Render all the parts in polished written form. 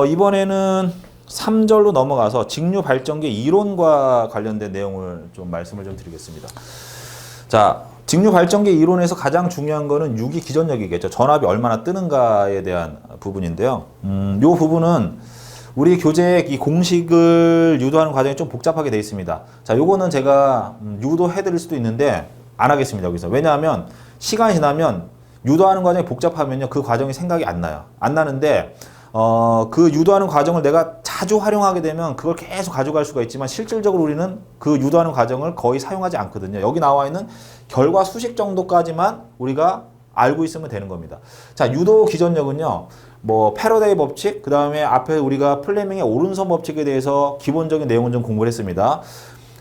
이번에는 3절로 넘어가서 직류 발전기 이론과 관련된 내용을 좀 말씀을 좀 드리겠습니다. 자, 직류 발전기 이론에서 가장 중요한 거는 유기 기전력이겠죠. 전압이 얼마나 뜨는가에 대한 부분인데요. 요 부분은 우리 교재의 이 공식을 유도하는 과정이 좀 복잡하게 되어 있습니다. 자, 요거는 제가 유도해 드릴 수도 있는데 안 하겠습니다, 여기서. 왜냐하면 시간이 지나면 유도하는 과정이 복잡하면요, 그 과정이 생각이 안 나요. 안 나는데 그 유도하는 과정을 내가 자주 활용하게 되면 그걸 계속 가져갈 수가 있지만 실질적으로 우리는 그 유도하는 과정을 거의 사용하지 않거든요. 여기 나와 있는 결과 수식 정도까지만 우리가 알고 있으면 되는 겁니다. 자, 유도 기전력은요, 뭐 패러데이 법칙, 그 다음에 앞에 우리가 플레밍의 오른손 법칙에 대해서 기본적인 내용을 좀 공부를 했습니다.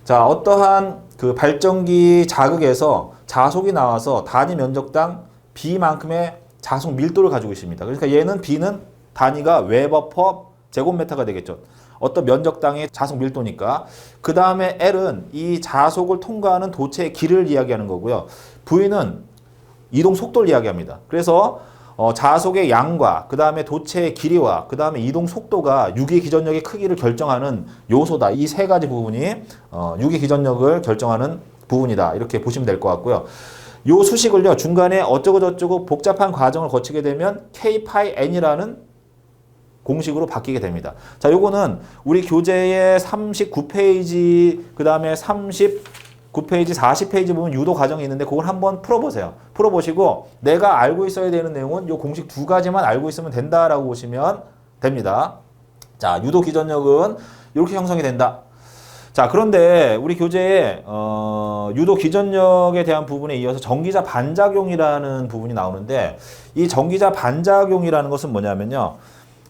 자, 어떠한 그 발전기 자극에서 자속이 나와서 단위 면적당 B만큼의 자속 밀도를 가지고 있습니다. 그러니까 얘는 B는 단위가 웨버 퍼 제곱미터가 되겠죠. 어떤 면적당의 자속 밀도니까. 그 다음에 L은 이 자속을 통과하는 도체의 길이를 이야기하는 거고요. V는 이동 속도를 이야기합니다. 그래서 자속의 양과 그 다음에 도체의 길이와 그 다음에 이동 속도가 유기 기전력의 크기를 결정하는 요소다. 이 세 가지 부분이 유기 기전력을 결정하는 부분이다. 이렇게 보시면 될 것 같고요. 요 수식을요, 중간에 어쩌고저쩌고 복잡한 과정을 거치게 되면 K 파이 N이라는 공식으로 바뀌게 됩니다. 자, 요거는 우리 교재의 39페이지, 그 다음에 39페이지, 40페이지 부분 유도 과정이 있는데 그걸 한번 풀어보세요. 풀어보시고 내가 알고 있어야 되는 내용은 요 공식 두 가지만 알고 있으면 된다라고 보시면 됩니다. 자, 유도 기전력은 이렇게 형성이 된다. 자, 그런데 우리 교재에 유도 기전력에 대한 부분에 이어서 전기자 반작용이라는 부분이 나오는데 이 전기자 반작용이라는 것은 뭐냐면요.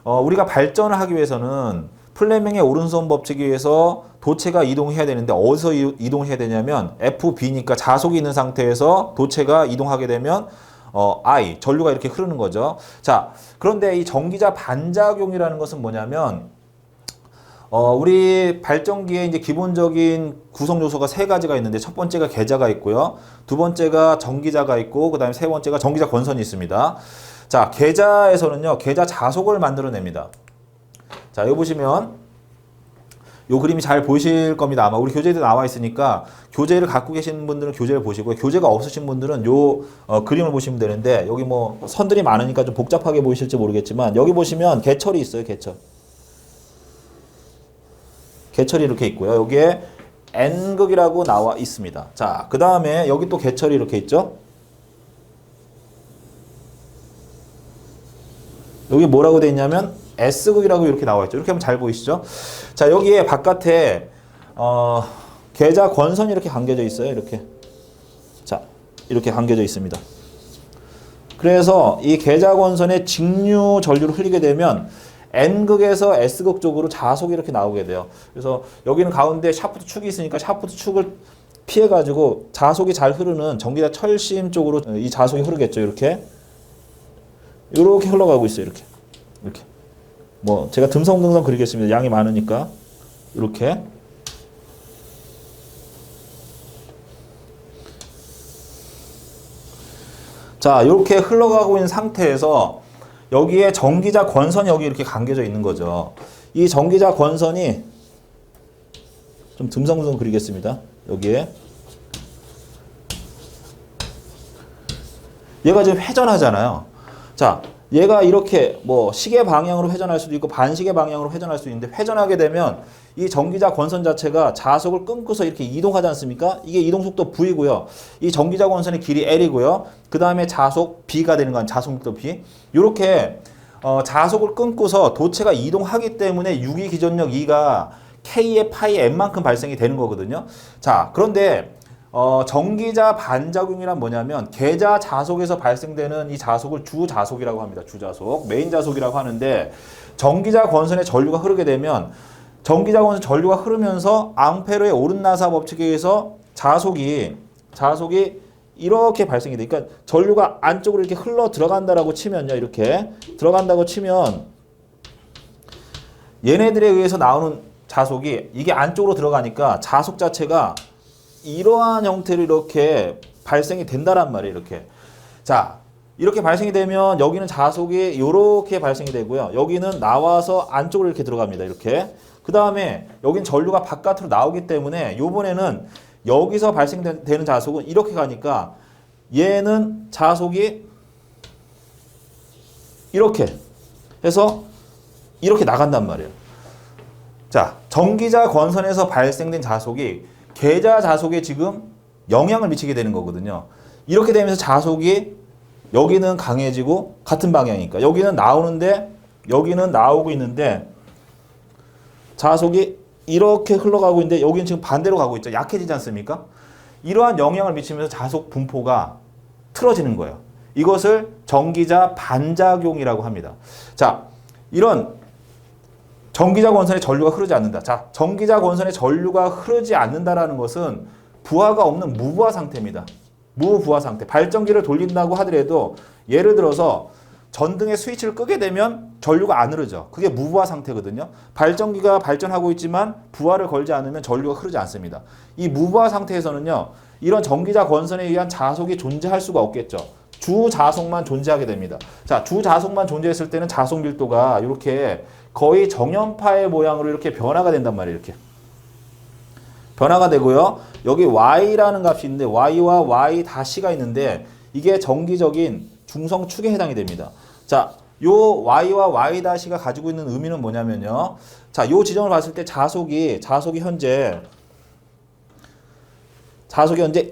우리가 발전을 하기 위해서는 플레밍의 오른손 법칙에 의해서 도체가 이동해야 되는데 어디서 이동해야 되냐면 FB니까 자속이 있는 상태에서 도체가 이동하게 되면 I, 전류가 이렇게 흐르는 거죠. 자, 그런데 이 전기자 반작용이라는 것은 뭐냐면 우리 발전기에 이제 기본적인 구성 요소가 세 가지가 있는데 첫 번째가 계자가 있고요. 두 번째가 전기자가 있고 그 다음에 세 번째가 전기자 권선이 있습니다. 자, 계자에서는요, 계자 자속을 만들어냅니다. 자, 여기 보시면 요 그림이 잘 보이실 겁니다. 아마 우리 교재에도 나와 있으니까 교재를 갖고 계신 분들은 교재를 보시고요. 교재가 없으신 분들은 요 그림을 보시면 되는데 여기 뭐 선들이 많으니까 좀 복잡하게 보이실지 모르겠지만 여기 보시면 개철이 있어요. 개철. 개철이 이렇게 있고요. 여기에 N극이라고 나와 있습니다. 자, 그 다음에 여기 또 개철이 이렇게 있죠. 여기 뭐라고 되어 있냐면 S극이라고 이렇게 나와 있죠. 이렇게 하면 잘 보이시죠? 자, 여기에 바깥에 계자 권선이 이렇게 감겨져 있어요. 이렇게. 자, 이렇게 감겨져 있습니다. 그래서 이 계자 권선에 직류 전류를 흘리게 되면 N극에서 S극 쪽으로 자속이 이렇게 나오게 돼요. 그래서 여기는 가운데 샤프트 축이 있으니까 샤프트 축을 피해가지고 자속이 잘 흐르는 전기자 철심 쪽으로 이 자속이 흐르겠죠. 이렇게 흘러가고 있어요. 이렇게 뭐 제가 듬성듬성 그리겠습니다. 양이 많으니까 이렇게. 자, 이렇게 흘러가고 있는 상태에서 여기에 전기자 권선이 여기 이렇게 감겨져 있는 거죠. 이 전기자 권선이 좀 듬성듬성 그리겠습니다. 여기에 얘가 지금 회전하잖아요. 자, 얘가 이렇게 뭐 시계 방향으로 회전할 수도 있고 반시계 방향으로 회전할 수도 있는데 회전하게 되면 이 전기자 권선 자체가 자속을 끊고서 이렇게 이동하지 않습니까? 이게 이동 속도 V고요. 이 전기자 권선의 길이 L이고요. 그 다음에 자속 B가 되는 건 자속 밀도 B. 이렇게 자속을 끊고서 도체가 이동하기 때문에 유기 기전력 E가 K의 파이 N만큼 발생이 되는 거거든요. 자, 그런데 전기자 반작용이란 뭐냐면 계자 자속에서 발생되는 이 자속을 주자속이라고 합니다. 주자속, 메인 자속이라고 하는데 전기자 권선에 전류가 흐르게 되면 전기자 권선 전류가 흐르면서 앙페르의 오른나사 법칙에 의해서 자속이 이렇게 발생이 돼. 그러니까 전류가 안쪽으로 이렇게 흘러 들어간다라고 치면요. 이렇게 들어간다고 치면 얘네들에 의해서 나오는 자속이 이게 안쪽으로 들어가니까 자속 자체가 이러한 형태로 이렇게 발생이 된다란 말이에요. 이렇게. 자, 이렇게 발생이 되면 여기는 자속이 이렇게 발생이 되고요. 여기는 나와서 안쪽으로 이렇게 들어갑니다. 이렇게. 그 다음에 여긴 전류가 바깥으로 나오기 때문에 요번에는 여기서 발생되는 자속은 이렇게 가니까 얘는 자속이 이렇게 해서 이렇게 나간단 말이에요. 자, 전기자 권선에서 발생된 자속이 계자 자속에 지금 영향을 미치게 되는 거거든요. 이렇게 되면서 자속이 여기는 강해지고 같은 방향이니까 여기는 나오는데 여기는 나오고 있는데 자속이 이렇게 흘러가고 있는데 여기는 지금 반대로 가고 있죠. 약해지지 않습니까? 이러한 영향을 미치면서 자속 분포가 틀어지는 거예요. 이것을 전기자 반작용이라고 합니다. 자, 이런 전기자 권선에 전류가 흐르지 않는다. 자, 전기자 권선에 전류가 흐르지 않는다라는 것은 부하가 없는 무부하 상태입니다. 무부하 상태. 발전기를 돌린다고 하더라도 예를 들어서 전등의 스위치를 끄게 되면 전류가 안 흐르죠. 그게 무부하 상태거든요. 발전기가 발전하고 있지만 부하를 걸지 않으면 전류가 흐르지 않습니다. 이 무부하 상태에서는요. 이런 전기자 권선에 의한 자속이 존재할 수가 없겠죠. 주자속만 존재하게 됩니다. 자, 주자속만 존재했을 때는 자속 밀도가 이렇게 거의 정연파의 모양으로 이렇게 변화가 된단 말이에요. 이렇게. 변화가 되고요. 여기 y라는 값이 있는데 y와 y-가 있는데 이게 정기적인 중성축에 해당이 됩니다. 자, 요 y와 y-가 가지고 있는 의미는 뭐냐면요. 자, 요 지점을 봤을 때 자속이 현재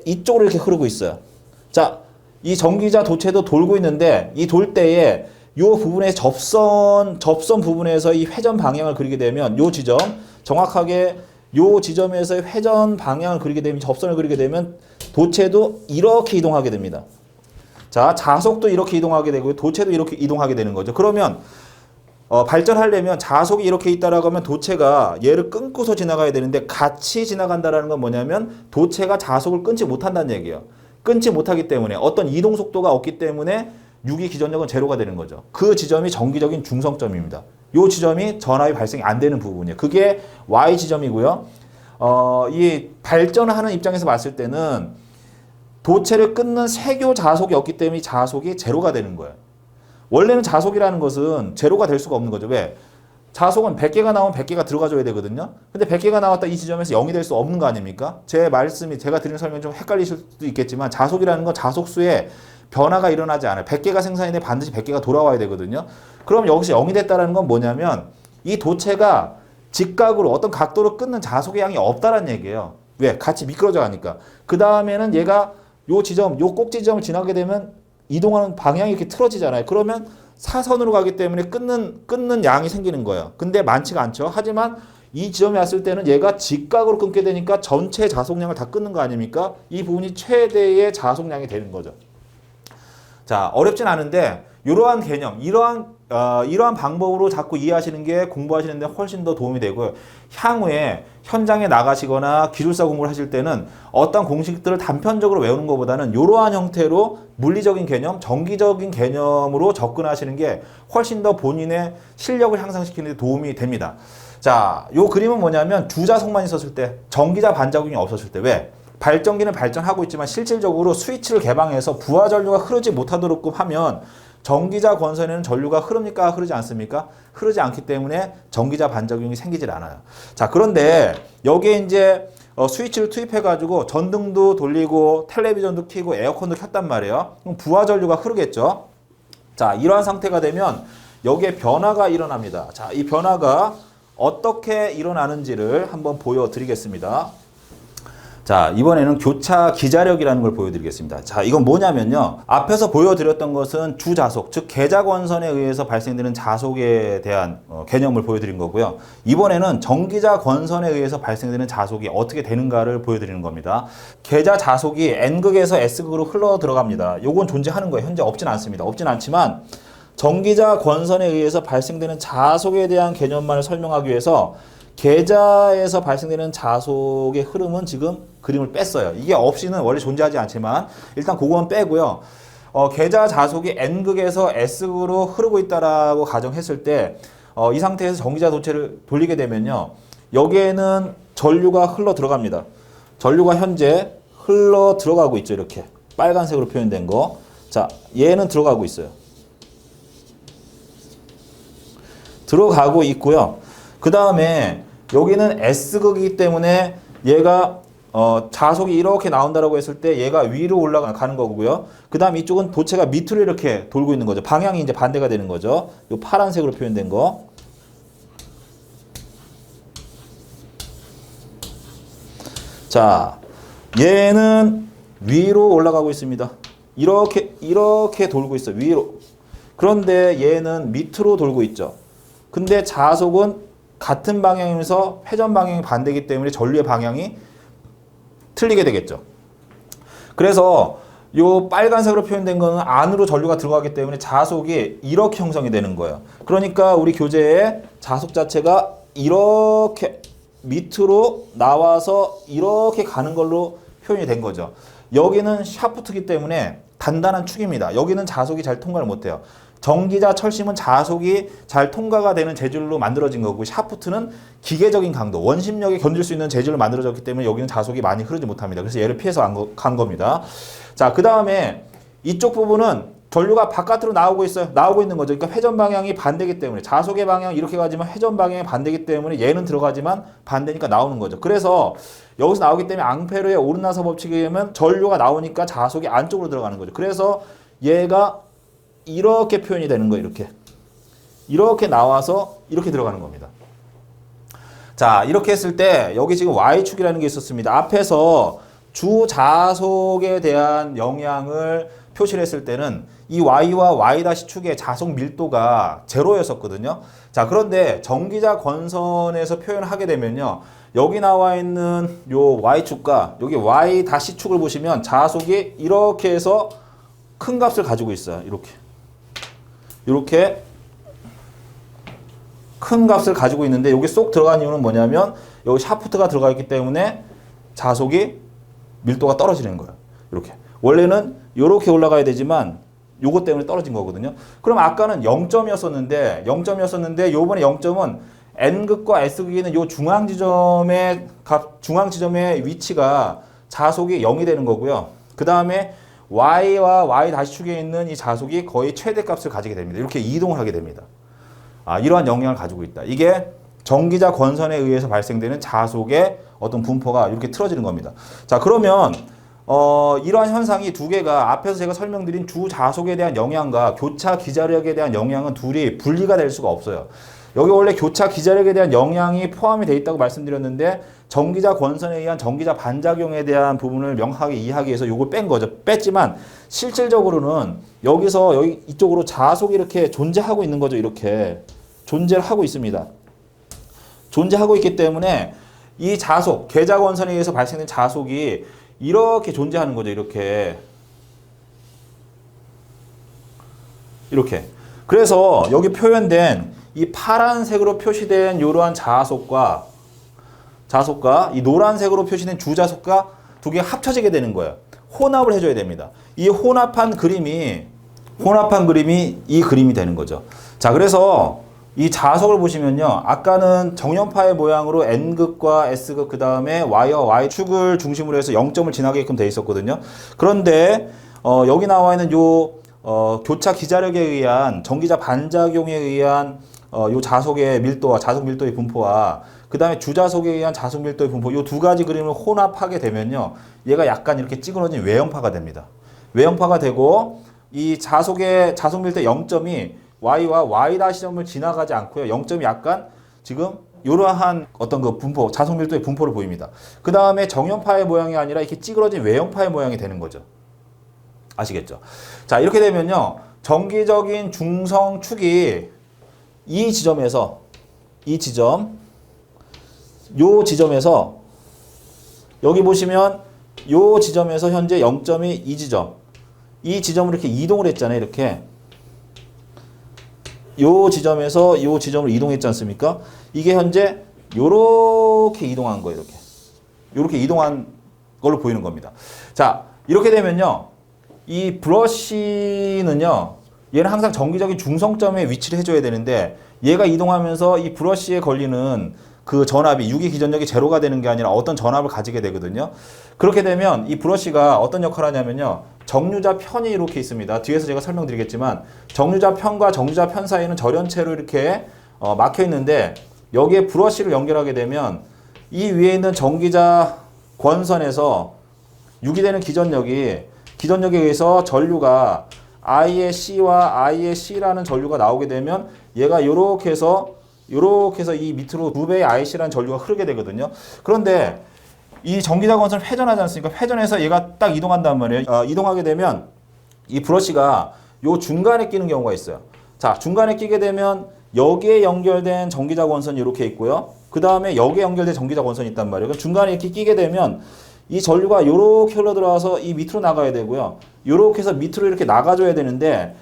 이쪽으로 이렇게 흐르고 있어요. 자, 이 전기자 도체도 돌고 있는데 이 돌 때에 요 부분의 접선 부분에서 이 회전 방향을 그리게 되면 요 지점 정확하게 요 지점에서 회전 방향을 그리게 되면 접선을 그리게 되면 도체도 이렇게 이동하게 됩니다. 자, 자속도 이렇게 이동하게 되고 도체도 이렇게 이동하게 되는 거죠. 그러면 발전하려면 자속이 이렇게 있다라고 하면 도체가 얘를 끊고서 지나가야 되는데 같이 지나간다라는 건 뭐냐면 도체가 자속을 끊지 못한다는 얘기예요. 끊지 못하기 때문에 어떤 이동 속도가 없기 때문에 유기 기전력은 제로가 되는 거죠. 그 지점이 정기적인 중성점입니다. 이 지점이 전압이 발생이 안 되는 부분이에요. 그게 Y 지점이고요. 이 발전을 하는 입장에서 봤을 때는 도체를 끊는 세교 자속이 없기 때문에 자속이 제로가 되는 거예요. 원래는 자속이라는 것은 제로가 될 수가 없는 거죠. 왜? 자속은 100개가 나오면 100개가 들어가줘야 되거든요. 근데 100개가 나왔다 이 지점에서 0이 될 수 없는 거 아닙니까? 제 말씀이 제가 드리는 설명이 좀 헷갈리실 수도 있겠지만 자속이라는 건 자속수에 변화가 일어나지 않아요. 100개가 생산이 돼 반드시 100개가 돌아와야 되거든요. 그럼 여기서 0이 됐다는 건 뭐냐면 이 도체가 직각으로 어떤 각도로 끊는 자속의 양이 없다는 얘기예요. 왜? 같이 미끄러져 가니까. 그 다음에는 얘가 요 꼭지 지점을 지나게 되면 이동하는 방향이 이렇게 틀어지잖아요. 그러면 사선으로 가기 때문에 끊는 양이 생기는 거예요. 근데 많지가 않죠. 하지만 이 지점에 왔을 때는 얘가 직각으로 끊게 되니까 전체 자속량을 다 끊는 거 아닙니까? 이 부분이 최대의 자속량이 되는 거죠. 자, 어렵진 않은데 이러한 개념, 이러한 방법으로 자꾸 이해하시는 게 공부하시는 데 훨씬 더 도움이 되고요. 향후에 현장에 나가시거나 기술사 공부를 하실 때는 어떤 공식들을 단편적으로 외우는 것보다는 이러한 형태로 물리적인 개념, 정기적인 개념으로 접근하시는 게 훨씬 더 본인의 실력을 향상시키는 데 도움이 됩니다. 자, 요 그림은 뭐냐면 주자속만 있었을 때, 전기자 반작용이 없었을 때. 왜? 발전기는 발전하고 있지만 실질적으로 스위치를 개방해서 부하 전류가 흐르지 못하도록 하면 전기자 권선에는 전류가 흐릅니까? 흐르지 않습니까? 흐르지 않기 때문에 전기자 반작용이 생기질 않아요. 자, 그런데 여기에 이제 스위치를 투입해가지고 전등도 돌리고 텔레비전도 켜고 에어컨도 켰단 말이에요. 그럼 부하 전류가 흐르겠죠? 자, 이러한 상태가 되면 여기에 변화가 일어납니다. 자, 이 변화가 어떻게 일어나는지를 한번 보여드리겠습니다. 자, 이번에는 교차 기자력이라는 걸 보여드리겠습니다. 자, 이건 뭐냐면요. 앞에서 보여드렸던 것은 주자속, 즉 계자권선에 의해서 발생되는 자속에 대한 개념을 보여드린 거고요. 이번에는 전기자 권선에 의해서 발생되는 자속이 어떻게 되는가를 보여드리는 겁니다. 계자 자속이 N극에서 S극으로 흘러 들어갑니다. 요건 존재하는 거예요. 현재 없진 않습니다. 없진 않지만 전기자 권선에 의해서 발생되는 자속에 대한 개념만을 설명하기 위해서 계자에서 발생되는 자속의 흐름은 지금 그림을 뺐어요. 이게 없이는 원래 존재하지 않지만 일단 그건 빼고요. 계자 자속이 N극에서 S극으로 흐르고 있다라고 가정했을 때 이 상태에서 전기자 도체를 돌리게 되면요. 여기에는 전류가 흘러 들어갑니다. 전류가 현재 흘러 들어가고 있죠. 이렇게 빨간색으로 표현된 거. 자, 얘는 들어가고 있어요. 들어가고 있고요. 그 다음에 여기는 S극이기 때문에 얘가 자속이 이렇게 나온다라고 했을 때 얘가 위로 올라가는 거고요. 그 다음 이쪽은 도체가 밑으로 이렇게 돌고 있는 거죠. 방향이 이제 반대가 되는 거죠. 이 파란색으로 표현된 거. 자, 얘는 위로 올라가고 있습니다. 이렇게 돌고 있어요. 위로. 그런데 얘는 밑으로 돌고 있죠. 근데 자속은 같은 방향이면서 회전 방향이 반대이기 때문에 전류의 방향이 틀리게 되겠죠. 그래서 요 빨간색으로 표현된 거는 안으로 전류가 들어가기 때문에 자속이 이렇게 형성이 되는 거예요. 그러니까 우리 교재에 자속 자체가 이렇게 밑으로 나와서 이렇게 가는 걸로 표현이 된 거죠. 여기는 샤프트이기 때문에 단단한 축입니다. 여기는 자속이 잘 통과를 못해요. 전기자 철심은 자속이 잘 통과가 되는 재질로 만들어진 거고, 샤프트는 기계적인 강도, 원심력에 견딜 수 있는 재질로 만들어졌기 때문에 여기는 자속이 많이 흐르지 못합니다. 그래서 얘를 피해서 간 겁니다. 자, 그 다음에 이쪽 부분은 전류가 바깥으로 나오고 있어요. 나오고 있는 거죠. 그러니까 회전 방향이 반대이기 때문에, 자속의 방향 이렇게 가지만 회전 방향이 반대이기 때문에 얘는 들어가지만 반대니까 나오는 거죠. 그래서 여기서 나오기 때문에 앙페르의 오르나서 법칙에 의하면 전류가 나오니까 자속이 안쪽으로 들어가는 거죠. 그래서 얘가 이렇게 표현이 되는 거예요. 이렇게 나와서 이렇게 들어가는 겁니다. 자, 이렇게 했을 때 여기 지금 Y축이라는 게 있었습니다. 앞에서 주자속에 대한 영향을 표시를 했을 때는 이 Y와 Y-축의 자속 밀도가 제로였었거든요. 자, 그런데 전기자 권선에서 표현하게 되면요, 여기 나와 있는 요 Y축과 여기 Y-축을 보시면 자속이 이렇게 해서 큰 값을 가지고 있어요. 이렇게 큰 값을 가지고 있는데, 여기 쏙 들어간 이유는 뭐냐면 여기 샤프트가 들어가 있기 때문에 자속이 밀도가 떨어지는 거예요. 이렇게. 원래는 이렇게 올라가야 되지만 요것 때문에 떨어진 거거든요. 그럼 아까는 0점이었었는데 요번에 0점은 N극과 S극이 있는 요 중앙 지점의 위치가 자속이 0이 되는 거고요. 그 다음에 Y와 Y-축에 있는 이 자속이 거의 최대값을 가지게 됩니다. 이렇게 이동을 하게 됩니다. 이러한 영향을 가지고 있다. 이게 전기자 권선에 의해서 발생되는 자속의 어떤 분포가 이렇게 틀어지는 겁니다. 자, 그러면 이러한 현상이 두 개가 앞에서 제가 설명드린 주자속에 대한 영향과 교차 기자력에 대한 영향은 둘이 분리가 될 수가 없어요. 여기 원래 교차 기자력에 대한 영향이 포함이 되어 있다고 말씀드렸는데, 전기자 권선에 의한 전기자 반작용에 대한 부분을 명확하게 이해하기 위해서 이걸 뺀 거죠. 뺐지만 실질적으로는 여기서 이쪽으로 자속이 이렇게 존재하고 있는 거죠. 이렇게 존재를 하고 있습니다. 존재하고 있기 때문에 이 자속, 계자 권선에 의해서 발생된 자속이 이렇게 존재하는 거죠. 이렇게. 그래서 여기 표현된 이 파란색으로 표시된 이러한 자속과 이 노란색으로 표시된 주자속과 두 개가 합쳐지게 되는 거예요. 혼합을 해줘야 됩니다. 이 혼합한 그림이 이 그림이 되는 거죠. 자, 그래서 이 자속을 보시면요, 아까는 정연파의 모양으로 N극과 S극, 그 다음에 Y와 Y축을 중심으로 해서 0점을 지나게끔 되어 있었거든요. 그런데 여기 나와 있는 요 교차 기자력에 의한 전기자 반작용에 의한 요 자속의 밀도와 자속 밀도의 분포와 그 다음에 주자속에 의한 자속 밀도의 분포, 요 두 가지 그림을 혼합하게 되면요, 얘가 약간 이렇게 찌그러진 외형파가 됩니다. 외형파가 되고, 이 자속 밀도의 0점이 Y와 Y-점을 지나가지 않고요, 0점이 약간 지금 이러한 어떤 그 분포, 자속 밀도의 분포를 보입니다. 그 다음에 정연파의 모양이 아니라 이렇게 찌그러진 외형파의 모양이 되는 거죠. 아시겠죠? 자, 이렇게 되면요, 정기적인 중성축이 이 지점에서 여기 보시면 요 지점에서 현재 0점이 이 지점으로 이렇게 이동을 했잖아요. 이렇게 요 지점에서 요 지점으로 이동했지 않습니까? 이게 현재 요렇게 이동한 거예요. 이렇게 이동한 걸로 보이는 겁니다. 자, 이렇게 되면요, 이 브러쉬는요, 얘는 항상 정기적인 중성점에 위치를 해줘야 되는데, 얘가 이동하면서 이 브러쉬에 걸리는 그 전압이 유기 기전력이 제로가 되는 게 아니라 어떤 전압을 가지게 되거든요. 그렇게 되면 이 브러쉬가 어떤 역할을 하냐면요. 정류자 편이 이렇게 있습니다. 뒤에서 제가 설명드리겠지만 정류자 편과 정류자 편 사이는 절연체로 이렇게 막혀 있는데 여기에 브러쉬를 연결하게 되면 이 위에 있는 전기자 권선에서 유기되는 기전력에 의해서 전류가 I의 C와 I의 C라는 전류가 나오게 되면 얘가 이렇게 해서 이 밑으로 2배의 IC라는 전류가 흐르게 되거든요. 그런데 이 전기자 권선을 회전하지 않습니까? 회전해서 얘가 딱 이동한단 말이에요. 이동하게 되면 이 브러쉬가 요 중간에 끼는 경우가 있어요. 자, 중간에 끼게 되면 여기에 연결된 전기자 권선이 이렇게 있고요. 그 다음에 여기에 연결된 전기자 권선이 있단 말이에요. 그럼 중간에 이렇게 끼게 되면 이 전류가 이렇게 흘러 들어와서 이 밑으로 나가야 되고요. 이렇게 해서 밑으로 이렇게 나가줘야 되는데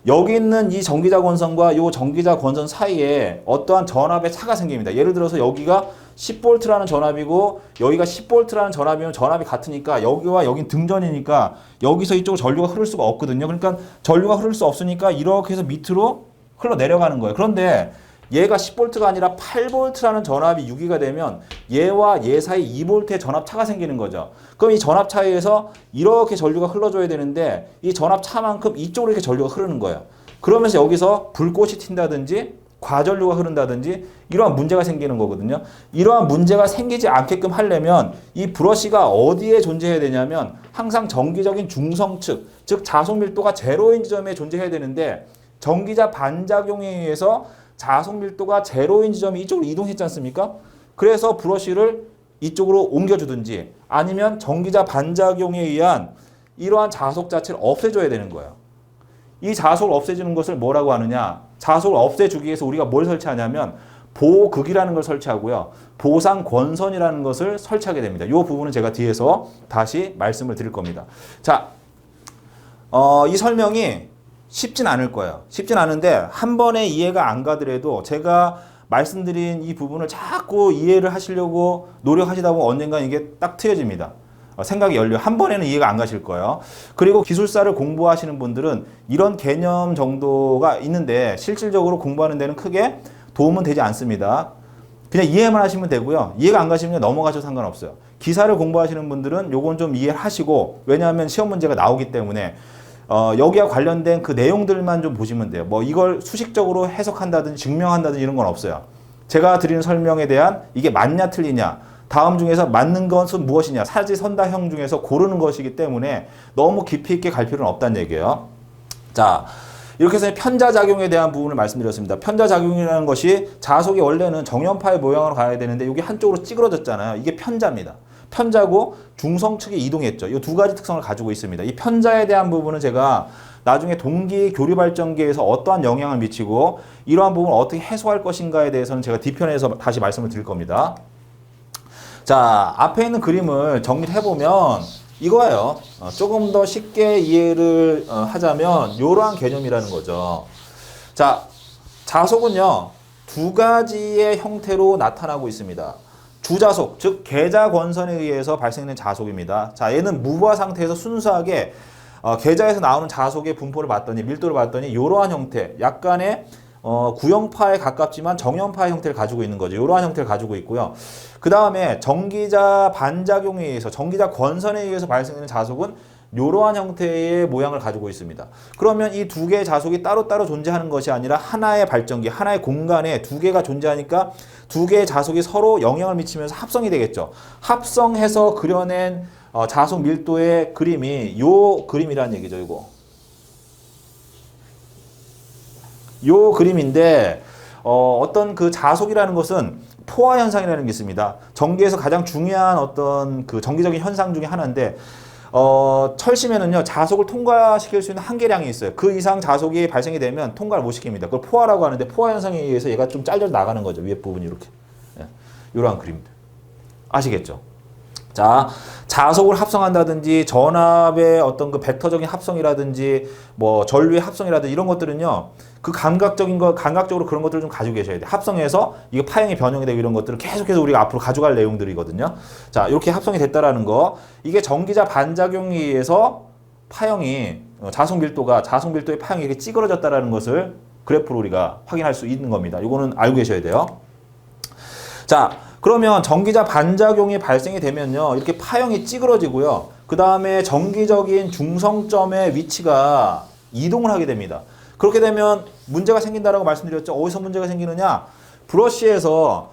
여기 있는 이 전기자 권선과 이 전기자 권선 사이에 어떠한 전압의 차가 생깁니다. 예를 들어서 여기가 10V라는 전압이고 여기가 10V라는 전압이면 전압이 같으니까 여기와 여긴 등전이니까 여기서 이쪽으로 전류가 흐를 수가 없거든요. 그러니까 전류가 흐를 수 없으니까 이렇게 해서 밑으로 흘러 내려가는 거예요. 그런데 얘가 10V가 아니라 8V라는 전압이 유기가 되면 얘와 얘 사이 2V의 전압 차가 생기는 거죠. 그럼 이 전압 차이에서 이렇게 전류가 흘러줘야 되는데 이 전압 차만큼 이쪽으로 이렇게 전류가 흐르는 거예요. 그러면서 여기서 불꽃이 튄다든지 과전류가 흐른다든지 이러한 문제가 생기는 거거든요. 이러한 문제가 생기지 않게끔 하려면 이 브러쉬가 어디에 존재해야 되냐면 항상 정기적인 중성측, 즉 자속 밀도가 제로인 지점에 존재해야 되는데 전기자 반작용에 의해서 자속 밀도가 제로인 지점이 이쪽으로 이동했지 않습니까? 그래서 브러쉬를 이쪽으로 옮겨주든지 아니면 전기자 반작용에 의한 이러한 자속 자체를 없애줘야 되는 거예요. 이 자속을 없애주는 것을 뭐라고 하느냐? 자속을 없애주기 위해서 우리가 뭘 설치하냐면 보극이라는 걸 설치하고요. 보상권선이라는 것을 설치하게 됩니다. 이 부분은 제가 뒤에서 다시 말씀을 드릴 겁니다. 자, 이 설명이 쉽진 않을 거예요. 쉽진 않은데 한 번에 이해가 안 가더라도 제가 말씀드린 이 부분을 자꾸 이해를 하시려고 노력하시다 보면 언젠가 이게 딱 트여집니다. 생각이 열려 한 번에는 이해가 안 가실 거예요. 그리고 기술사를 공부하시는 분들은 이런 개념 정도가 있는데 실질적으로 공부하는 데는 크게 도움은 되지 않습니다. 그냥 이해만 하시면 되고요. 이해가 안 가시면 넘어가셔도 상관없어요. 기사를 공부하시는 분들은 요건 좀 이해하시고 왜냐하면 시험 문제가 나오기 때문에 여기와 관련된 그 내용들만 좀 보시면 돼요. 뭐 이걸 수식적으로 해석한다든지 증명한다든지 이런 건 없어요. 제가 드리는 설명에 대한 이게 맞냐 틀리냐 다음 중에서 맞는 것은 무엇이냐 사지선다형 중에서 고르는 것이기 때문에 너무 깊이 있게 갈 필요는 없다는 얘기예요. 자, 이렇게 해서 편자작용에 대한 부분을 말씀드렸습니다. 편자작용이라는 것이 자속이 원래는 정연파의 모양으로 가야 되는데 여기 한쪽으로 찌그러졌잖아요. 이게 편자입니다. 편자고 중성측이 이동했죠. 이 두 가지 특성을 가지고 있습니다. 이 편자에 대한 부분은 제가 나중에 동기 교류 발전기에서 어떠한 영향을 미치고 이러한 부분을 어떻게 해소할 것인가에 대해서는 제가 뒤편에서 다시 말씀을 드릴 겁니다. 자, 앞에 있는 그림을 정리를 해보면 이거예요. 조금 더 쉽게 이해를 하자면 이러한 개념이라는 거죠. 자, 자속은요. 두 가지의 형태로 나타나고 있습니다. 주자속, 즉 계자 권선에 의해서 발생된 자속입니다. 자, 얘는 무바 상태에서 순수하게 계자에서 나오는 자속의 분포를 봤더니 밀도를 봤더니 이러한 형태, 약간의 구형파에 가깝지만 정형파의 형태를 가지고 있는 거죠. 이러한 형태를 가지고 있고요. 그 다음에 전기자 반작용에 의해서, 전기자 권선에 의해서 발생되는 자속은 이러한 형태의 모양을 가지고 있습니다. 그러면 이 두 개의 자속이 따로따로 존재하는 것이 아니라 하나의 발전기, 하나의 공간에 두 개가 존재하니까 두 개의 자속이 서로 영향을 미치면서 합성이 되겠죠. 합성해서 그려낸 자속 밀도의 그림이 요 그림이라는 얘기죠. 요 그림인데 어떤 그 자속이라는 것은 포화 현상이라는 게 있습니다. 전기에서 가장 중요한 어떤 그 전기적인 현상 중에 하나인데 철심에는요 자속을 통과시킬 수 있는 한계량이 있어요. 그 이상 자속이 발생이 되면 통과를 못 시킵니다. 그걸 포화라고 하는데 포화 현상에 의해서 얘가 좀 잘려 나가는 거죠. 위에 부분이 이렇게 이러한 그림입니다. 아시겠죠? 자, 자속을 합성한다든지 전압의 어떤 그 벡터적인 합성이라든지 뭐 전류의 합성이라든지 이런 것들은요 그 감각적으로 그런 것들을 좀 가지고 계셔야 돼요. 합성해서 이게 파형이 변형이 되고 이런 것들을 계속해서 우리가 앞으로 가져갈 내용들이거든요. 자, 이렇게 합성이 됐다라는 거, 이게 전기자 반작용에 의해서 파형이 자속 밀도의 파형이 이렇게 찌그러졌다라는 것을 그래프로 우리가 확인할 수 있는 겁니다. 이거는 알고 계셔야 돼요. 자, 그러면 전기자 반작용이 발생이 되면요. 이렇게 파형이 찌그러지고요. 그 다음에 정기적인 중성점의 위치가 이동을 하게 됩니다. 그렇게 되면 문제가 생긴다라고 말씀드렸죠. 어디서 문제가 생기느냐? 브러쉬에서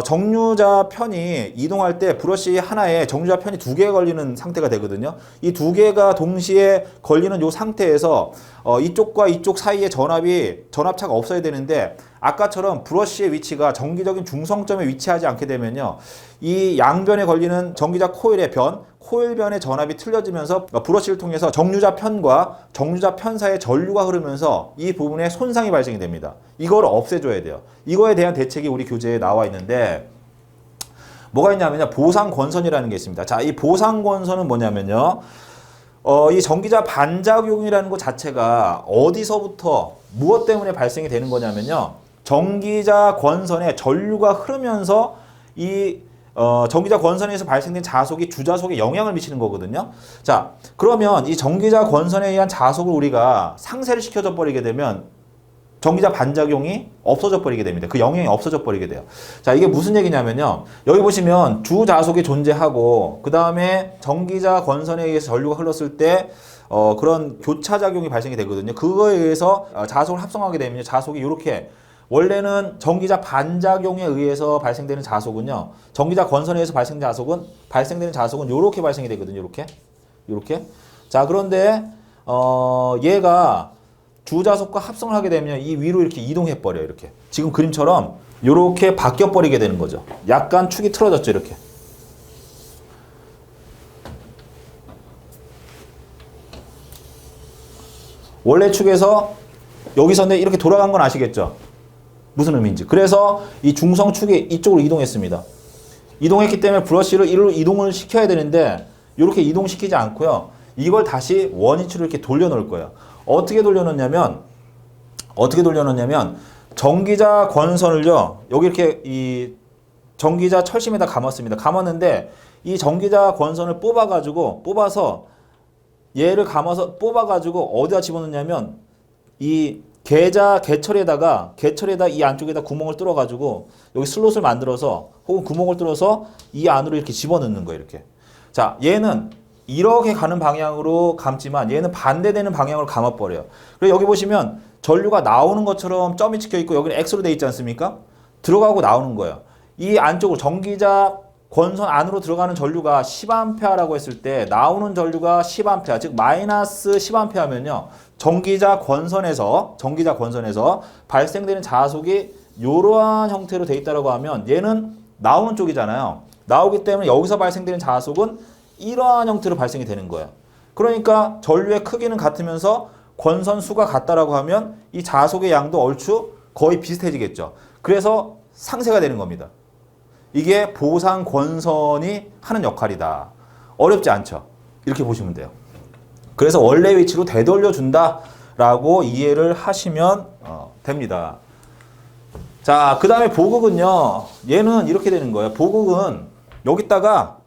정류자 편이 이동할 때 브러쉬 하나에 정류자 편이 두 개 걸리는 상태가 되거든요. 이 두 개가 동시에 걸리는 이 상태에서 이쪽과 이쪽 사이에 전압차가 없어야 되는데 아까처럼 브러쉬의 위치가 정기적인 중성점에 위치하지 않게 되면요. 이 양변에 걸리는 전기자 코일의 코일변의 전압이 틀려지면서 브러쉬를 통해서 정류자 편과 정류자 편 사이에 전류가 흐르면서 이 부분에 손상이 발생이 됩니다. 이걸 없애줘야 돼요. 이거에 대한 대책이 우리 교재에 나와 있는데 뭐가 있냐면요. 보상권선이라는 게 있습니다. 자, 이 보상권선은 뭐냐면요. 이 전기자 반작용이라는 것 자체가 어디서부터 무엇 때문에 발생이 되는 거냐면요. 전기자 권선에 전류가 흐르면서 이 전기자 권선에서 발생된 자속이 주자속에 영향을 미치는 거거든요. 자, 그러면 이 전기자 권선에 의한 자속을 우리가 상쇄를 시켜줘 버리게 되면 전기자 반작용이 없어져 버리게 됩니다. 그 영향이 없어져 버리게 돼요. 자, 이게 무슨 얘기냐면요. 여기 보시면 주자속이 존재하고 그 다음에 전기자 권선에 의해서 전류가 흘렀을 때 그런 교차작용이 발생이 되거든요. 그거에 의해서 자속을 합성하게 되면 자속이 이렇게 원래는 전기자 반작용에 의해서 발생되는 자속은요. 전기자 권선에 의해서 발생되는 자속은 이렇게 발생이 되거든요. 이렇게. 자, 그런데 얘가 주자속과 합성을 하게 되면 이 위로 이렇게 이동해 버려요. 이렇게. 지금 그림처럼 이렇게 바뀌어 버리게 되는 거죠. 약간 축이 틀어졌죠. 이렇게. 원래 축에서 여기서 이렇게 돌아간 건 아시겠죠? 무슨 의미인지. 그래서 이 중성축이 이쪽으로 이동했습니다. 이동했기 때문에 브러쉬를 이리로 이동을 시켜야 되는데 이렇게 이동시키지 않고요. 이걸 다시 원위치로 이렇게 돌려놓을 거예요. 어떻게 돌려놓냐면 전기자 권선을요. 여기 이렇게 이 전기자 철심에다 감았습니다. 감았는데 이 전기자 권선을 뽑아서 얘를 감아서 뽑아가지고 어디다 집어넣냐면 이 개철에다 이 안쪽에다 구멍을 뚫어가지고 여기 슬롯을 만들어서 혹은 구멍을 뚫어서 이 안으로 이렇게 집어넣는 거예요. 이렇게. 자, 얘는 이렇게 가는 방향으로 감지만 얘는 반대되는 방향으로 감아버려요. 그리고 여기 보시면 전류가 나오는 것처럼 점이 찍혀 있고 여기는 X로 되어 있지 않습니까? 들어가고 나오는 거예요. 이 안쪽으로 전기자 권선 안으로 들어가는 전류가 10A라고 했을 때 나오는 전류가 10A, 즉 마이너스 10A면요. 전기자 권선에서 발생되는 자속이 이러한 형태로 되어 있다고 하면 얘는 나오는 쪽이잖아요. 나오기 때문에 여기서 발생되는 자속은 이러한 형태로 발생이 되는 거예요. 그러니까 전류의 크기는 같으면서 권선 수가 같다라고 하면 이 자속의 양도 얼추 거의 비슷해지겠죠. 그래서 상쇄가 되는 겁니다. 이게 보상 권선이 하는 역할이다. 어렵지 않죠? 이렇게 보시면 돼요. 그래서 원래 위치로 되돌려준다라고 이해를 하시면 됩니다. 자, 그 다음에 보극은요. 얘는 이렇게 되는 거예요. 보극은 여기다가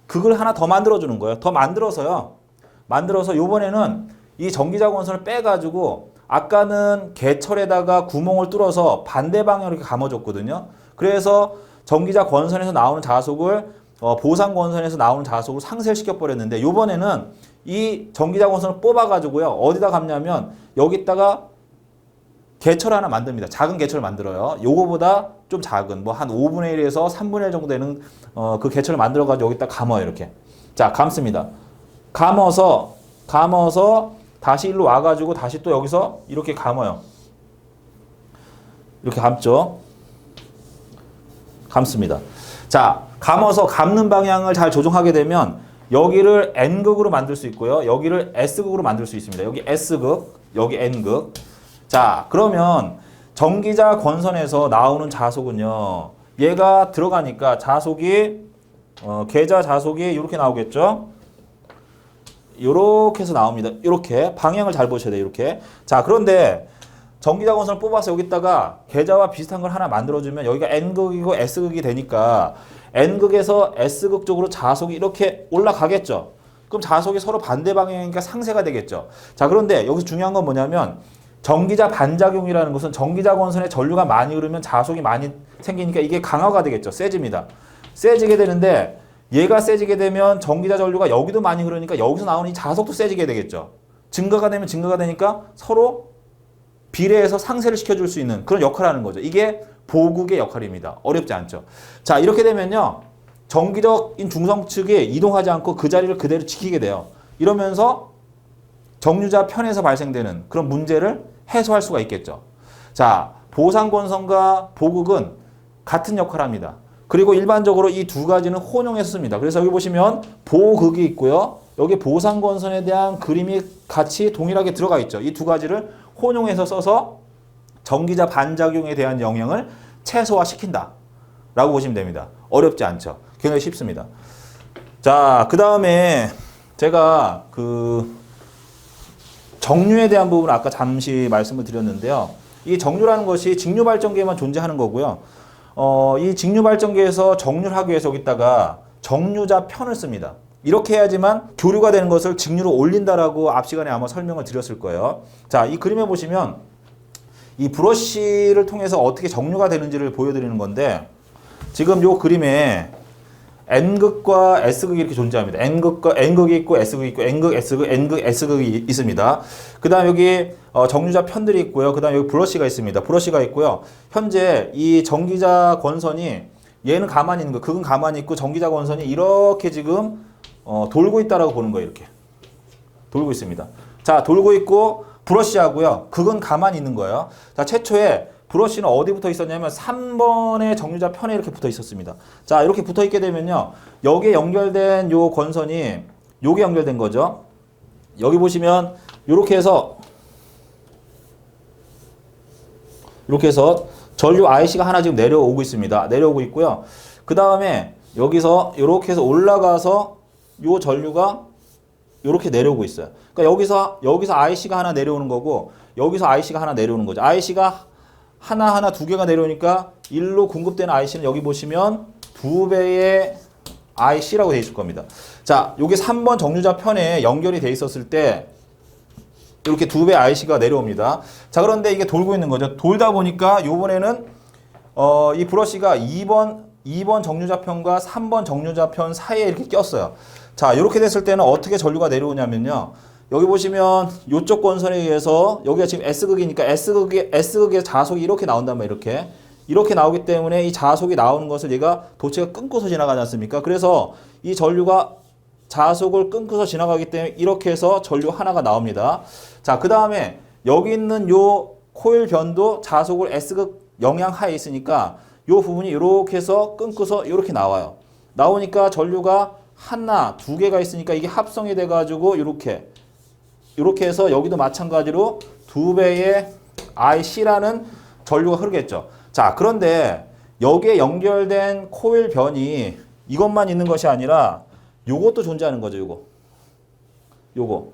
극을 하나 더 만들어주는 거예요. 더 만들어서 요번에는 이 전기자 권선을 빼가지고 아까는 개철에다가 구멍을 뚫어서 반대 방향으로 이렇게 감아줬거든요. 그래서 전기자 권선에서 나오는 자속을 보상 권선에서 나오는 자속을 상쇄를 시켜버렸는데 요번에는 이 전기자 권선을 뽑아가지고요. 어디다 감냐면 여기다가 개철 하나 만듭니다. 작은 개철을 만들어요. 요거보다 좀 작은 뭐 한 5분의 1에서 3분의 1 정도 되는 그 개철을 만들어가지고 여기다 감아요. 이렇게. 자, 감습니다. 감아서 다시 일로 와가지고 다시 또 여기서 이렇게 감아요. 이렇게 감죠. 감습니다. 자, 감아서 감는 방향을 잘 조정하게 되면 여기를 N극으로 만들 수 있고요. 여기를 S극으로 만들 수 있습니다. 여기 S극, 여기 N극. 자, 그러면 전기자 권선에서 나오는 자속은요. 얘가 들어가니까 자속이 계자 자속이 이렇게 나오겠죠. 이렇게 해서 나옵니다. 이렇게 방향을 잘 보셔야 돼요. 이렇게. 자, 그런데 전기자 권선을 뽑아서 여기다가 계좌와 비슷한 걸 하나 만들어주면 여기가 N극이고 S극이 되니까 N극에서 S극 쪽으로 자속이 이렇게 올라가겠죠. 그럼 자속이 서로 반대 방향이니까 상쇄가 되겠죠. 자, 그런데 여기서 중요한 건 뭐냐면 전기자 반작용이라는 것은 전기자 권선에 전류가 많이 흐르면 자속이 많이 생기니까 이게 강화가 되겠죠. 세집니다. 세지게 되는데 얘가 세지게 되면 전기자 전류가 여기도 많이 흐르니까 여기서 나오는 이 자속도 세지게 되겠죠. 증가가 되면 증가가 되니까 서로 비례해서 상쇄를 시켜줄 수 있는 그런 역할을 하는 거죠. 이게 보극의 역할입니다. 어렵지 않죠. 자, 이렇게 되면요. 전기적인 중성 측이 이동하지 않고 그 자리를 그대로 지키게 돼요. 이러면서 정류자 편에서 발생되는 그런 문제를 해소할 수가 있겠죠. 자, 보상권선과 보극은 같은 역할을 합니다. 그리고 일반적으로 이 두 가지는 혼용해서 씁니다. 그래서 여기 보시면 보극이 있고요. 여기 보상권선에 대한 그림이 같이 동일하게 들어가 있죠. 이 두 가지를 혼용해서 써서 전기자 반작용에 대한 영향을 최소화시킨다 라고 보시면 됩니다. 어렵지 않죠. 굉장히 쉽습니다. 자, 그 다음에 제가 정류에 대한 부분을 아까 잠시 말씀을 드렸는데요. 이 정류라는 것이 직류발전기에만 존재하는 거고요. 이 직류발전기에서 정류를 하기 위해서 여기다가 정류자 편을 씁니다. 이렇게 해야지만 교류가 되는 것을 직류로 올린다라고 앞 시간에 아마 설명을 드렸을 거예요. 자, 이 그림에 보시면 이 브러쉬를 통해서 어떻게 정류가 되는지를 보여드리는 건데 지금 이 그림에 N극과 S극이 이렇게 존재합니다. N극이 있고 S극이 있고 N극, S극, N극, S극이 있습니다. 그 다음 여기 정류자 편들이 있고요. 그 다음 여기 브러쉬가 있습니다. 브러쉬가 있고요. 현재 이 전기자 권선이 얘는 가만히 있는 거, 극은 가만히 있고 전기자 권선이 이렇게 지금 돌고 있다라고 보는 거예요. 이렇게 돌고 있습니다. 자, 돌고 있고 브러쉬하고요. 극은 가만히 있는 거예요. 자, 최초에 브러쉬는 어디 붙어 있었냐면 3번의 정류자 편에 이렇게 붙어 있었습니다. 자, 이렇게 붙어 있게 되면요. 여기에 연결된 요 권선이 요게 연결된 거죠. 여기 보시면 이렇게 해서 전류 IC가 하나 지금 내려오고 있습니다. 내려오고 있고요. 그 다음에 여기서 이렇게 해서 올라가서 요 전류가 이렇게 내려오고 있어요. 그러니까 여기서 IC가 하나 내려오는 거고 여기서 IC가 하나 내려오는 거죠. IC가 하나 두 개가 내려오니까 일로 공급되는 IC는 여기 보시면 2배의 IC라고 되어 있을 겁니다. 자, 요게 3번 정류자 편에 연결이 되어 있었을 때 이렇게 2배의 IC가 내려옵니다. 자, 그런데 이게 돌고 있는 거죠. 돌다 보니까 요번에는 이 브러쉬가 2번 정류자 편과 3번 정류자 편 사이에 이렇게 꼈어요. 자, 이렇게 됐을 때는 어떻게 전류가 내려오냐면요. 여기 보시면 이쪽 권선에 의해서 여기가 지금 S극이니까 S극의 자속이 이렇게 나온단 말이에요. 이렇게 나오기 때문에 이 자속이 나오는 것을 얘가 도체가 끊고서 지나가지 않습니까? 그래서 이 전류가 자속을 끊고서 지나가기 때문에 이렇게 해서 전류 하나가 나옵니다. 자, 그 다음에 여기 있는 요 코일 변도 자속을 S극 영향 하에 있으니까 요 부분이 이렇게 해서 끊고서 이렇게 나와요. 나오니까 전류가 하나, 두 개가 있으니까 이게 합성이 돼가지고 이렇게 해서 여기도 마찬가지로 2배의 IC라는 전류가 흐르겠죠. 자, 그런데 여기에 연결된 코일 변이 이것만 있는 것이 아니라 요것도 존재하는 거죠. 요것도.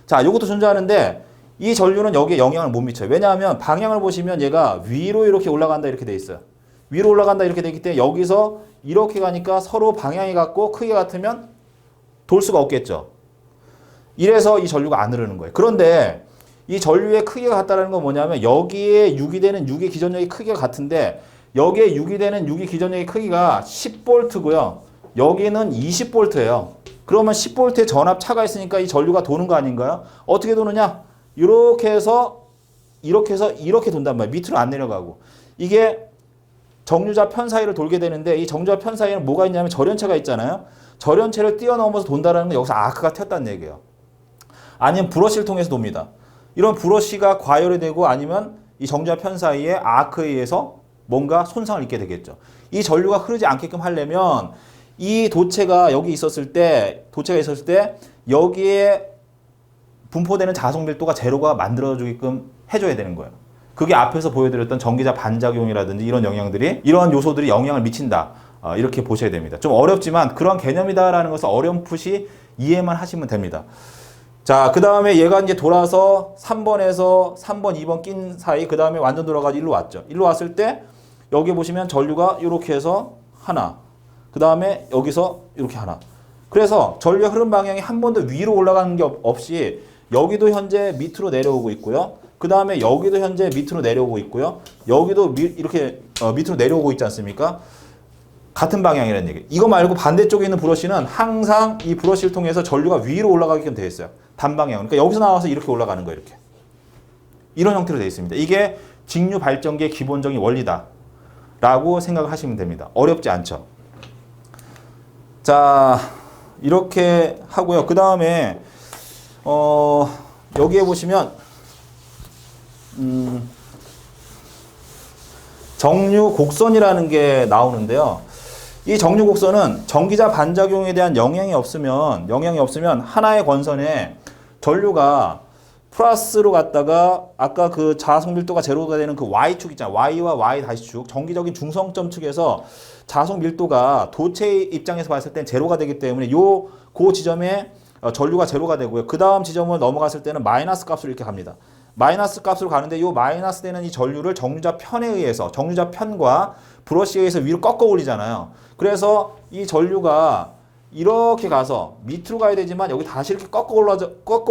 자, 요것도 존재하는데 이 전류는 여기에 영향을 못 미쳐요. 왜냐하면 방향을 보시면 얘가 위로 이렇게 올라간다 이렇게 돼 있어요. 위로 올라간다 이렇게 되기 때문에 여기서 이렇게 가니까 서로 방향이 같고 크기가 같으면 돌 수가 없겠죠. 이래서 이 전류가 안 흐르는 거예요. 그런데 이 전류의 크기가 같다는 건 뭐냐면 여기에 유기되는 유기 기전력의 크기가 같은데 여기에 유기되는 유기 기전력의 크기가 10V고요. 여기는 20V예요. 그러면 10V의 전압 차가 있으니까 이 전류가 도는 거 아닌가요? 어떻게 도느냐? 이렇게 해서 이렇게 돈단 말이에요. 밑으로 안 내려가고. 이게 정류자 편 사이를 돌게 되는데 이 정류자 편 사이에는 뭐가 있냐면 절연체가 있잖아요. 절연체를 뛰어넘어서 돈다라는 건 여기서 아크가 튀었다는 얘기예요. 아니면 브러쉬를 통해서 돕니다. 이런 브러쉬가 과열이 되고 아니면 이 정류자 편 사이에 아크에 의해서 뭔가 손상을 입게 되겠죠. 이 전류가 흐르지 않게끔 하려면 이 도체가 있었을 때 여기에 분포되는 자속 밀도가 제로가 만들어지게끔 해줘야 되는 거예요. 그게 앞에서 보여드렸던 전기자 반작용이라든지 이런 영향들이 이런 요소들이 영향을 미친다. 이렇게 보셔야 됩니다. 좀 어렵지만 그런 개념이다라는 것을 어렴풋이 이해만 하시면 됩니다. 자, 그 다음에 얘가 이제 돌아서 3번에서 3번, 2번 낀 사이, 그 다음에 완전 돌아가지고 일로 왔죠. 일로 왔을 때, 여기 보시면 전류가 이렇게 해서 하나, 그 다음에 여기서 이렇게 하나. 그래서 전류의 흐름 방향이 한 번도 위로 올라가는 게 없이 여기도 현재 밑으로 내려오고 있고요. 그 다음에 여기도 현재 밑으로 내려오고 있고요. 여기도 이렇게 밑으로 내려오고 있지 않습니까? 같은 방향이라는 얘기. 이거 말고 반대쪽에 있는 브러쉬는 항상 이 브러쉬를 통해서 전류가 위로 올라가게끔 되어 있어요. 단방향. 그러니까 여기서 나와서 이렇게 올라가는 거예요. 이렇게. 이런 형태로 되어 있습니다. 이게 직류 발전기의 기본적인 원리다 라고 생각을 하시면 됩니다. 어렵지 않죠. 자, 이렇게 하고요. 그 다음에 여기에 보시면 정류 곡선이라는 게 나오는데요. 이 정류 곡선은 전기자 반작용에 대한 영향이 없으면 하나의 권선에 전류가 플러스로 갔다가 아까 그 자속 밀도가 제로가 되는 그 Y축 있잖아요. Y와 Y-축, 정기적인 중성점 측에서 자속 밀도가 도체의 입장에서 봤을 땐 제로가 되기 때문에 그 지점에 전류가 제로가 되고요. 그 다음 지점을 넘어갔을 때는 마이너스 값으로 이렇게 갑니다. 마이너스 값으로 가는데 이 마이너스 되는 이 전류를 정류자 편에 의해서, 정류자 편과 브러쉬에 의해서 위로 꺾어 올리잖아요. 그래서 이 전류가 이렇게 가서 밑으로 가야 되지만 여기 다시 이렇게 꺾어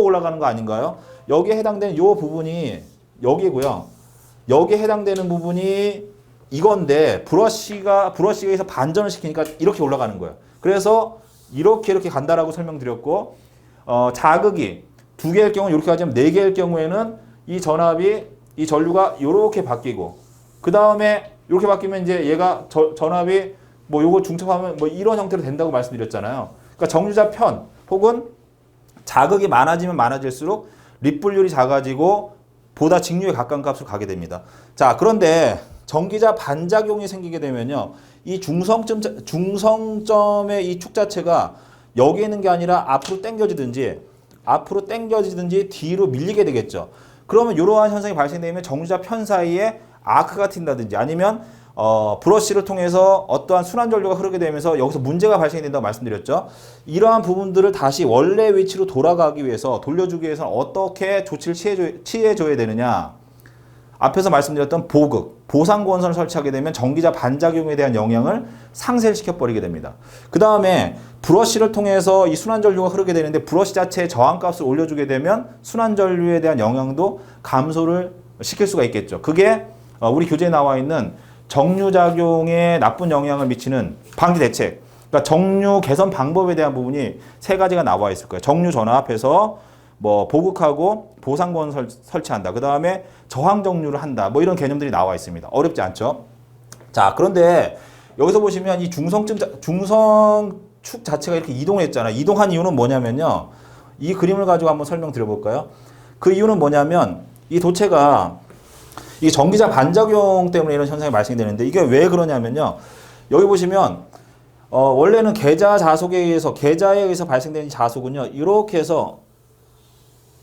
올라가는 거 아닌가요? 여기에 해당되는 이 부분이 여기고요. 여기에 해당되는 부분이 이건데 브러쉬에 의해서 반전을 시키니까 이렇게 올라가는 거예요. 그래서 이렇게 간다라고 설명드렸고, 자극이 2개일 경우 이렇게 가지만 4개일 경우에는 이 전압이, 이 전류가 이렇게 바뀌고, 그 다음에 이렇게 바뀌면 이제 얘가 전압이 뭐 요거 중첩하면 뭐 이런 형태로 된다고 말씀드렸잖아요. 그러니까 정류자 편 혹은 자극이 많아지면 많아질수록 립분율이 작아지고 보다 직류에 가까운 값으로 가게 됩니다. 자, 그런데 전기자 반작용이 생기게 되면요, 이 중성점의 이 축 자체가 여기 있는 게 아니라 앞으로 당겨지든지 뒤로 밀리게 되겠죠. 그러면 이러한 현상이 발생되면 정류자 편 사이에 아크가 튄다든지 아니면 브러쉬를 통해서 어떠한 순환 전류가 흐르게 되면서 여기서 문제가 발생이 된다고 말씀드렸죠. 이러한 부분들을 다시 원래 위치로 돌아가기 위해서, 돌려주기 위해서는 어떻게 조치를 취해줘야 되느냐. 앞에서 말씀드렸던 보상권선을 설치하게 되면 전기자 반작용에 대한 영향을 상쇄를 시켜버리게 됩니다. 그 다음에 브러쉬를 통해서 이 순환 전류가 흐르게 되는데 브러쉬 자체의 저항값을 올려주게 되면 순환 전류에 대한 영향도 감소를 시킬 수가 있겠죠. 그게 우리 교재에 나와 있는 정류작용에 나쁜 영향을 미치는 방지 대책, 그러니까 정류 개선 방법에 대한 부분이 3가지가 나와 있을 거예요. 정류 전압해서 뭐 보극하고 보상권 설치한다. 그 다음에 저항 정류를 한다. 뭐 이런 개념들이 나와 있습니다. 어렵지 않죠? 자, 그런데 여기서 보시면 이 중성축 자체가 이렇게 이동했잖아요. 이동한 이유는 뭐냐면요, 이 그림을 가지고 한번 설명드려볼까요? 그 이유는 뭐냐면 이 도체가 이 전기자 반작용 때문에 이런 현상이 발생되는데, 이게 왜 그러냐면요, 여기 보시면 원래는 계자에 의해서 발생되는 자속은요, 이렇게 해서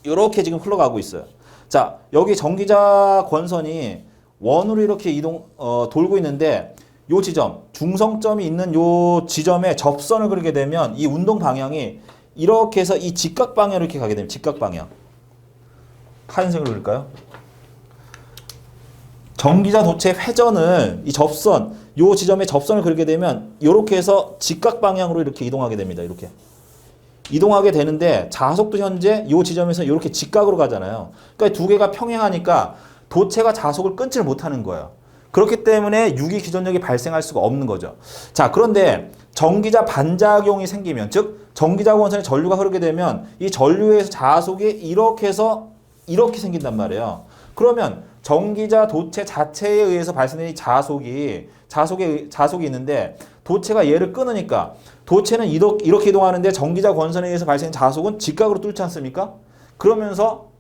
이렇게 지금 흘러가고 있어요. 자, 여기 전기자 권선이 원으로 이렇게 돌고 있는데, 요 지점, 중성점이 있는 요 지점에 접선을 그리게 되면 이 운동 방향이 이렇게 해서 이 직각 방향으로 이렇게 가게 됩니다. 직각 방향. 하얀색으로 그릴까요? 전기자 도체 회전을, 이 접선, 요 지점에 접선을 그리게 되면 이렇게 해서 직각 방향으로 이렇게 이동하게 됩니다. 이렇게 이동하게 되는데, 자속도 현재 요 지점에서 이렇게 직각으로 가잖아요. 그러니까 2개가 평행하니까 도체가 자속을 끊지를 못하는 거예요. 그렇기 때문에 유기 기전력이 발생할 수가 없는 거죠. 자, 그런데 전기자 반작용이 생기면, 즉 전기자 권선에 전류가 흐르게 되면 이 전류에서 자속이 이렇게 해서 이렇게 생긴단 말이에요. 그러면 전기자 도체 자체에 의해서 발생되는 이 자속이 있는데, 도체가 얘를 끊으니까 도체는 이렇게 이동하는데 전기자 권선에 의해서 발생된 자속은 직각으로 뚫지 않습니까? 그러면서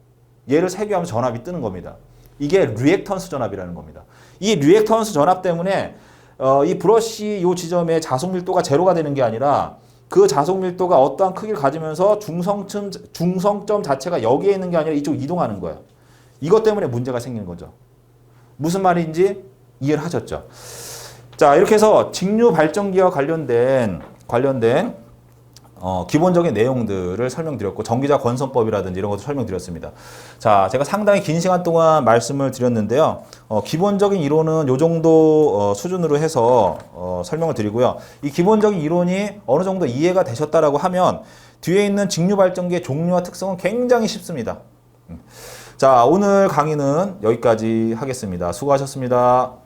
얘를 세교하면 전압이 뜨는 겁니다. 이게 리액턴스 전압이라는 겁니다. 이 리액턴스 전압 때문에 이 브러쉬 요 지점에 자속 밀도가 제로가 되는 게 아니라 그 자속 밀도가 어떠한 크기를 가지면서 중성점 자체가 여기에 있는 게 아니라 이쪽으로 이동하는 거예요. 이것 때문에 문제가 생기는 거죠. 무슨 말인지 이해를 하셨죠? 자, 이렇게 해서 직류 발전기와 관련된 기본적인 내용들을 설명드렸고, 전기자 권선법이라든지 이런 것도 설명드렸습니다. 자, 제가 상당히 긴 시간 동안 말씀을 드렸는데요. 기본적인 이론은 요 정도 수준으로 해서 설명을 드리고요. 이 기본적인 이론이 어느 정도 이해가 되셨다라고 하면 뒤에 있는 직류 발전기의 종류와 특성은 굉장히 쉽습니다. 자, 오늘 강의는 여기까지 하겠습니다. 수고하셨습니다.